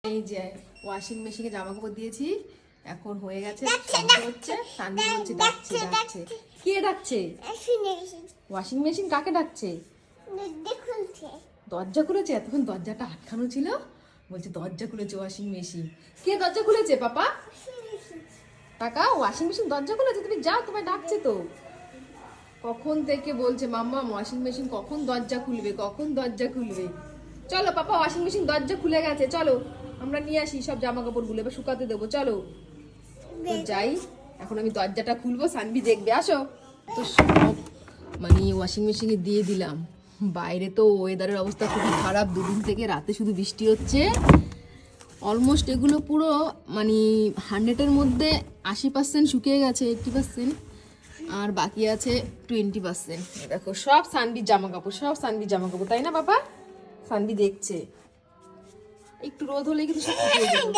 এই যে ওয়াশিং মেশিনে জামা কাপড় দিয়েছি, এখন হয়ে গেছে, হচ্ছে সানভি বলছে ডাকছে ডাকছে। কে ডাকছে? ওয়াশিং মেশিন কাকে ডাকছে? দরজা খুলেছে, এতক্ষণ দরজাটা আটকানো ছিল, বলছে দরজা খুলেছে ওয়াশিং মেশিন। কে দরজা খুলেছে পাপা? টাকা ওয়াশিং মেশিন দরজা খুলেছে, তুমি যাও, তোমায় ডাকছে তো কখন থেকে বলছে মাম্মা ওয়াশিং মেশিন কখন দরজা খুলবে, কখন দরজা খুলবে। চলো পাপা, ওয়াশিং মেশিন দরজা খুলে গেছে, চলো আমরা নিয়ে আসি সব জামা কাপড় গুলো, এবার শুকাতে দেবো। চলো তো যাই, এখন আমি দরজাটা খুলবো, সানভি দেখবে, আসো। তো সব মানে ওয়াশিং মেশিনে দিয়ে দিলাম। বাইরে তো ওয়েদারের অবস্থা খুবই খারাপ, দুদিন থেকে রাতে শুধু বৃষ্টি হচ্ছে। অলমোস্ট এগুলো পুরো মানে 100-এর মধ্যে 80% শুকিয়ে গেছে, 80%, আর বাকি আছে 20%। দেখো সব সানভির জামা কাপড়, সব সানভির জামা কাপড়, তাই না বাবা? সানভি দেখছে, একটু রোদ হলে কিন্তু সব শুকিয়ে যেত।